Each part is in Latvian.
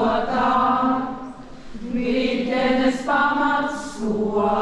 dzīvotā, Viļķenes pamatskola.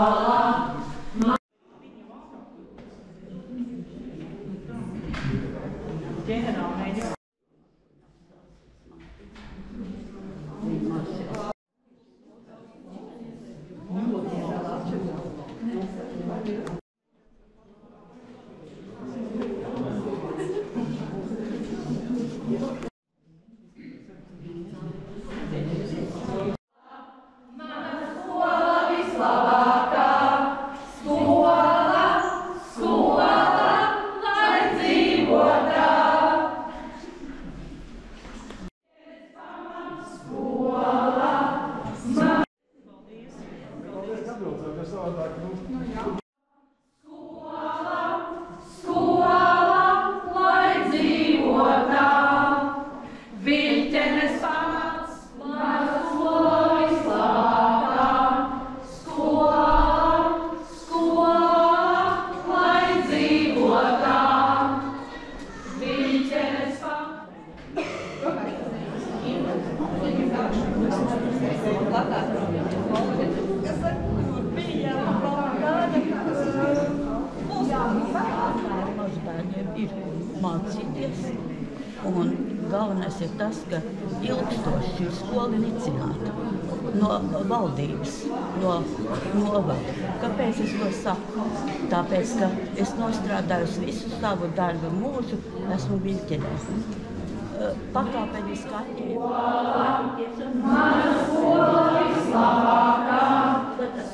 Mācīties, un galvenais ir tas, ka ilgstoši šī skola ir nicināta no valdības, no novada. Kāpēc es to saku? Tāpēc, ka es nostrādājusi visu savu darbu mūžu, esmu Viļķenē. Pakāpeniski atķēru. Mana skola vislabākā,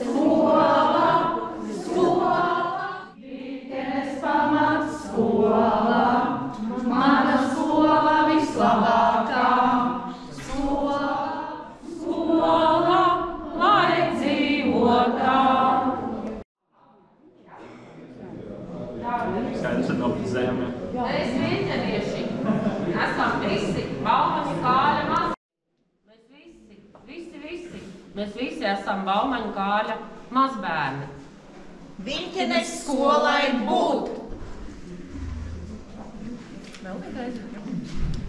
skola, skola, Viļķenes pamatskola. Mana skola vislabākā, skola, skola, lai dzīvotā. Skaidrs ir no zeme. Mēs viļķenieši esam visi Baumaņu Kāļa maz. Mēs visi esam Baumaņu Kāļa mazbērni. Viļķenes skolai būt!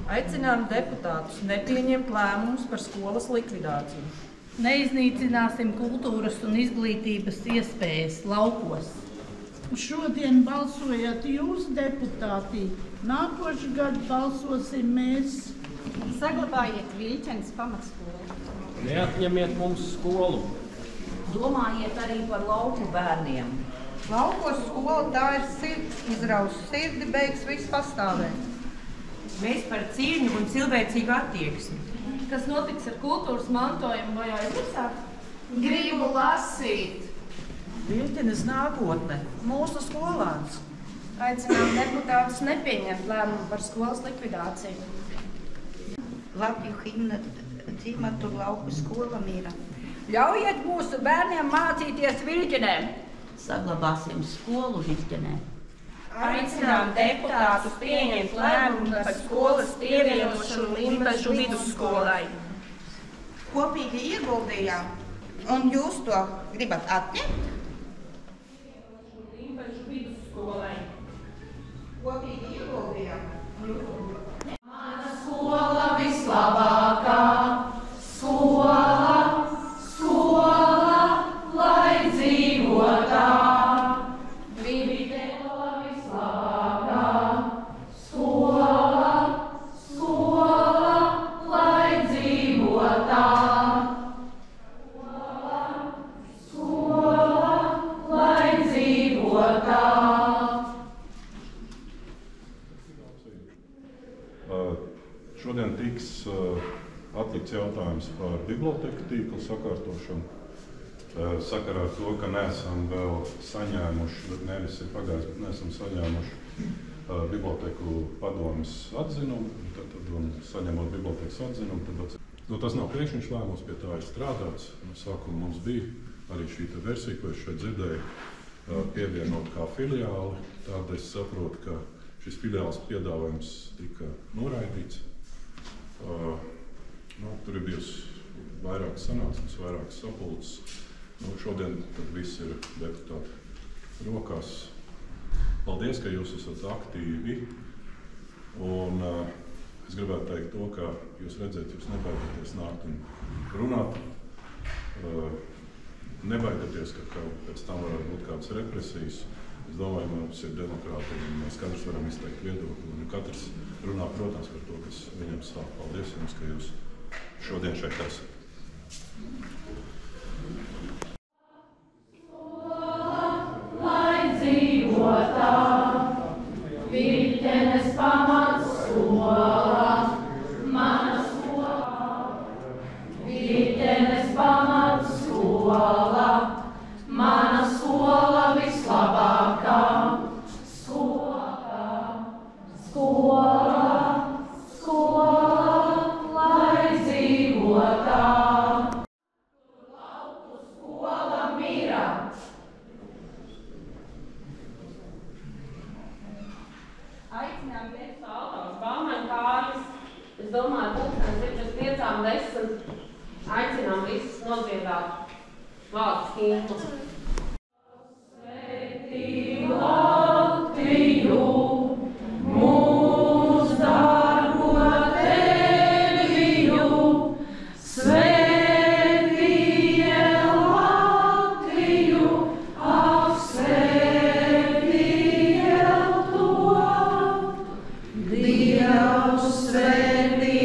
Aicinām deputātus nepieņemt lēmumus par skolas likvidāciju. Neiznīcināsim kultūras un izglītības iespējas laukos. Šodien balsojat jūs, deputāti, nākošu gadu balsosim mēs. Saglabājiet Viļķenes pamatskolu. Neatņemiet mums skolu. Domājiet arī par lauku bērniem. Laukos skola tā ir sirds, izraus sirdi, beigs viss pastāvēt. Mēs par cieņu un cilvēcīgu attieksmi. Kas notiks ar kultūras mantojumu vai aizmirsāt? Gribu lasīt. Viļķenes nākotne, mūsu skolāns. Aicinām deputātus nepieņemt lēmumu par skolas likvidāciju. Latviju himna Cimatu lauku skola mīra. Ļaujiet mūsu bērniem mācīties Viļķenē. Saglabāsim skolu Viļķenē. Aicinām deputātus pieņemt lēmumu par skolas pievienošanu Limbažu vidusskolai. Kopīgi ieguldījām, un jūs to gribat atņemt? Limbažu vidusskolai. Kopīgi ieguldījām. Mana skola vislabākā, skola, skola, lai dzīvotā. Viļķene vislabākā, skola, skola, lai dzīvotā. Skola, lai dzīvotā. Šodien tiks atlikts jautājums par biblioteku tīklu sakārtošanu. Sakarā ar to, ka neesam vēl saņēmuši, nevis ir pagājis, bet neesam saņēmuši biblioteku padomes atzinumu. Tad saņemot bibliotekas atzinumu, tad tas nav pēkšņs lēmums, pie tā ir strādāts. No sākuma mums bija arī šī versija, ko es šeit dzirdēju, pievienot kā filiāli. Tāda es saprotu, ka šis filiāls piedāvājums tika noraidīts. Tur ir bijusi vairākas sanāksmes, vairākas sapulces. Šodien tad viss ir deputāti rokās. Paldies, ka jūs esat aktīvi. Un Es gribētu teikt to, ka jūs redzēt, jūs nebaidieties nākt un runāt. Nebaidieties, ka pēc tam varētu būt kādas represijas. Es domāju, mums ir demokrātija, un mēs katrs varam izteikt viedokli, un katrs runā, protams, par to, kas viņam sāp. Paldies jums, ka jūs šodien šeit esat. Aicinām teikt autors Baumaņa Kārlis. Es domāju, pulkstens ir pēc 5:10. Aicinām visus nodziedāt valsts himnu. Svētī Latviju, mūs dārgo Teviju, svētīja Latviju, apsvētīja to. Dievs svētī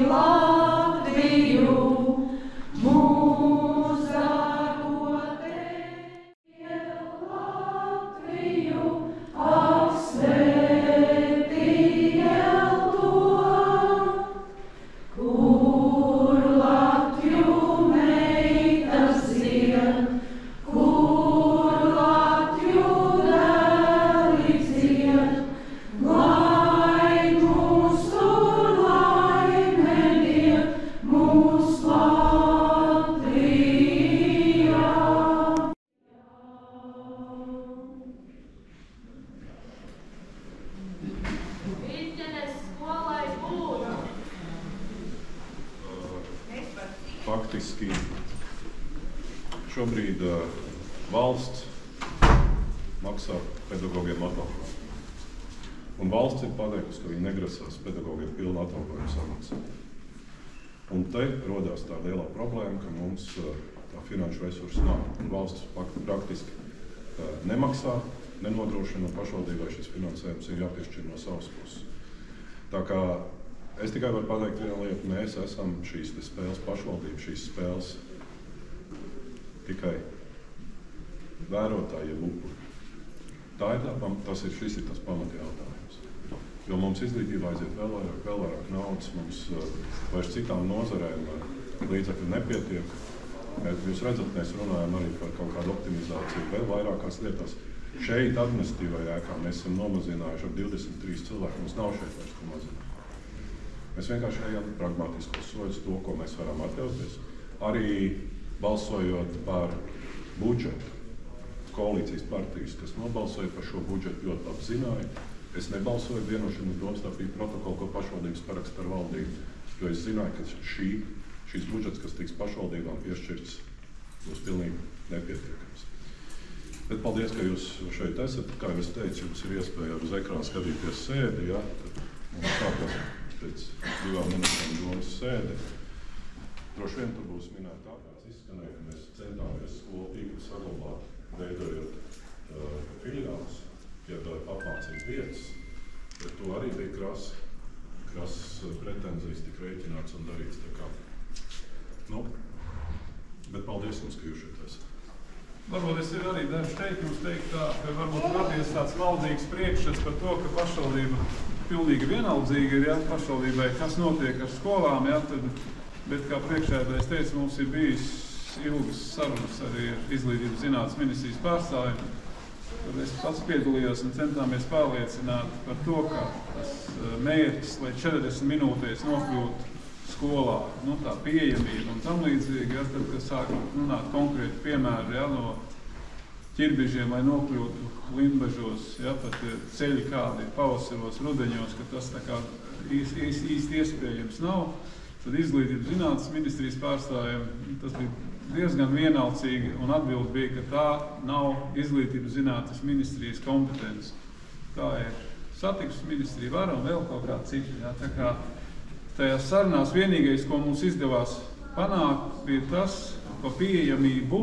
Latviju, mūs dārgo Teviju, Latviju, apsvētīja to. Kur Latviju meitas dzied, kur Latviju dēli dzied, lai mūsu laime died, mūs Latvijā. Virģenes skolai būtu. Faktiski šobrīd valsts maksā pedagogiem atalgojumu. Un valsts ir pateikusi, ka viņi negrasās pedagogiem pilnu atalgojumu samaksāt. Un te rodās tā lielā problēma, ka mums tā finanšu resursu nav. Un valsts praktiski nemaksā, nenodrošina pašvaldībai šis finansējums ir jāpiešķir no savas puses. Tā kā es tikai varu pateikt vienu lietu, mēs esam šīs spēles pašvaldības, šīs spēles tikai vērotāji, jeb upuri. Šis ir tas pamatjautājums. Jo mums izglītībā aiziet vēl vairāk naudas, mums vairs citām nozarēm līdzekļu nepietiek. Jūs redzat, mēs runājam arī par kaut kādu optimizāciju vēl vairākās lietās. Šeit administratīvajā ēkā mēs esam nomazinājuši ar 23 cilvēku, mums nav šeit vairs ko mazināt. Mēs vienkārši ejam pragmatiskos soļus to, ko mēs varam atļauties. Arī balsojot par budžetu, koalīcijas partijas, kas nobalsoja par šo budžetu, ļoti labi zināja. Es nebalsoju vienošanas domstarpību protokolu, ko pašvaldības paraksta ar valdību, jo es zināju, ka šīs budžets, kas tiks pašvaldībām piešķirts, būs pilnīgi nepietiekams. Bet paldies, ka jūs šeit esat. Kā jau es teicu, jums ir iespēja uz ekrāna skatīties sēdi, ja? Mums sākās pēc 2 minūtēm domas sēdi. Droši vien tur būs minēta ārkārtas izskanēja, ka mēs centāmies skolu tīklu saglabāt, veidojot filiālus, jeb apmācību vietas, bet to arī bija krasas pretenzijas tik rēķināts un darīts. Tā kā. Bet paldies jums, ka jūs šeit esat. Varbūt es arī dažu teikumus teikt tā, ka varbūt radies tāds maldīgs priekšstats par to, ka pašvaldība pilnīgi vienaldzīga ir, ja, pašvaldībai, kas notiek ar skolām, ja, bet kā priekšsēdētājs teica, mums ir bijis ilgas sarunas arī ar Izglītības zinātnes ministrijas pārstāvjiem. Tad es pats piedalījos un centāmies pārliecināt par to, ka tas mērķis, lai 40 minūtēs nokļūtu skolā, tā pieejamība un tam līdzīgi, ja, tad, kad sāk runāt konkrēti piemēri, ja, no ķirbižiem, lai nokļūtu Limbažos, ja, pat ceļi kādi pavasaros, rudeņos, ka tas tā kā īsti iespējams nav. Tad Izglītības zinātnes ministrijas pārstāvjiem tas bija diezgan vienalcīgi un atbilde bija, ka tā nav Izglītības zinātnes ministrijas kompetence. Tā ir satiksmes ministrija vara un vēl kaut kā cita. Ja, tā kā tajās sarunās vienīgais, ko mums izdevās panākt, bija tas, pa pieejamību,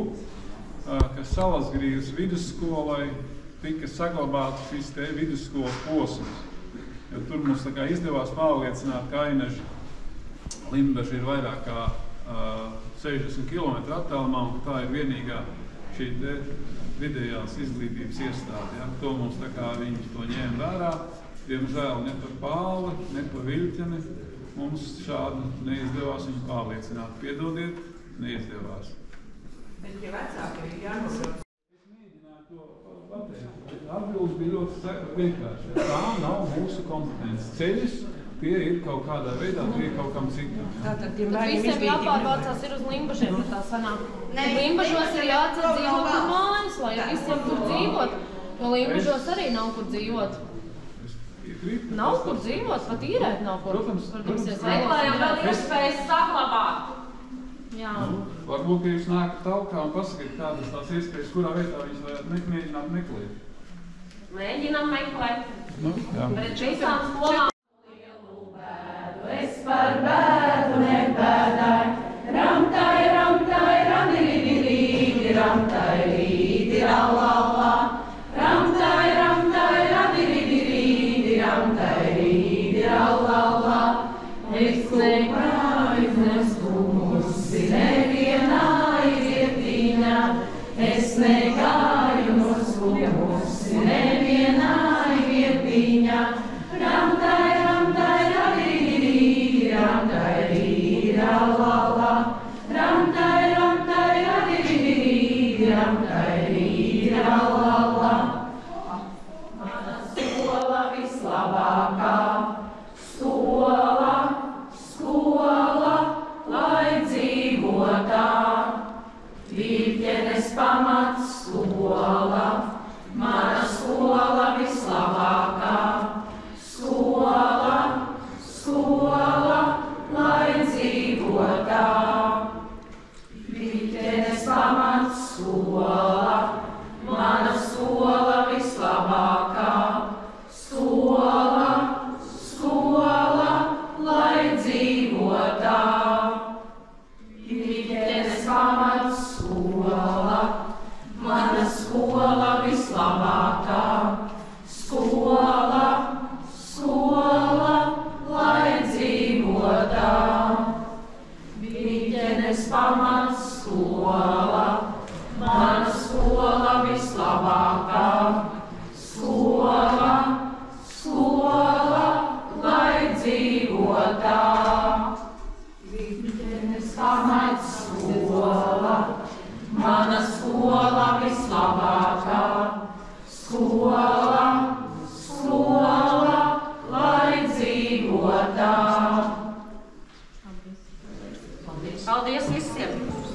ka Salasgrīvas vidusskolai tika saglabāts šis te vidusskolas posms. Jo tur mums tā kā izdevās pārliecināt, ka Aineža Limbaža ir vairāk kā 60 km attālumā, un tā ir vienīgā šī te vidējās izglītības iestāde. Ja? To mums tā kā viņi to ņēma vērā. Diemžēl ne par Pāli, ne par Viļķeni mums šādu neizdevās viņu pārliecināt. Piedodiet, neizdevās. Bet ja vecāki ir jānosauc. Es mēģināju to pateikt. Atbildes bija ļoti vienkārši. Tā nav mūsu kompetence. Ceļus tie ir kaut kādā veidā, tie ir kaut kam citam. Tātad visiem jāpārvācās ir uz Limbažiem, tā sanāk. Limbažos ir jāatcīt dzīvokļu mājas, lai visiem tur dzīvot, jo Limbažos arī nav kur dzīvot. Nav kur dzīvot, pat īrēt nav kur. Protams. Meklējam vēl iespējas saglabāt. Jā. Varbūt, ka jūs nākat talkā un pasakiet, kādas tās iespējas, kurā vietā viņas varētu mēģināt meklēt. Mēģinām meklēt. Jā. Bet visām skolām. Es par bēdu nebēdāju, ramtai, ramtai, radiridi, ramtai, rīdi, rallallā. Ramtai, ramtai, radiridi, ramtai, rīdi, rallallā. Es nekāju neskumusi nevienā vietiņā, es nekāju neskumusi nevienā vietiņā. Ramtai, ramtai, radiridi, ramtai, rīdi, rallallā. Ramtai, ramtai, radiridi, ramtai, rīdi, rallallā. Mana skola vislabākā, skola, skola, lai dzīvotā. Viļķenes pamats skola, mana skola vislabākā. Skola, skola, lai dzīvotā. Viļķenes pamats skola, mana skola vislabākā. Skola, skola, lai dzīvotā. Viļķenes pamats skola, mana skola vislabākā. Skola, skola, lai dzīvotā. Viļķenes pamats skola, mana skola vislabākā. Skola, skola, lai dzīvotā. Viļķenes pamats skola, mana skola vislabākā. Skola, skola, lai dzīvotā. Paldies visiem!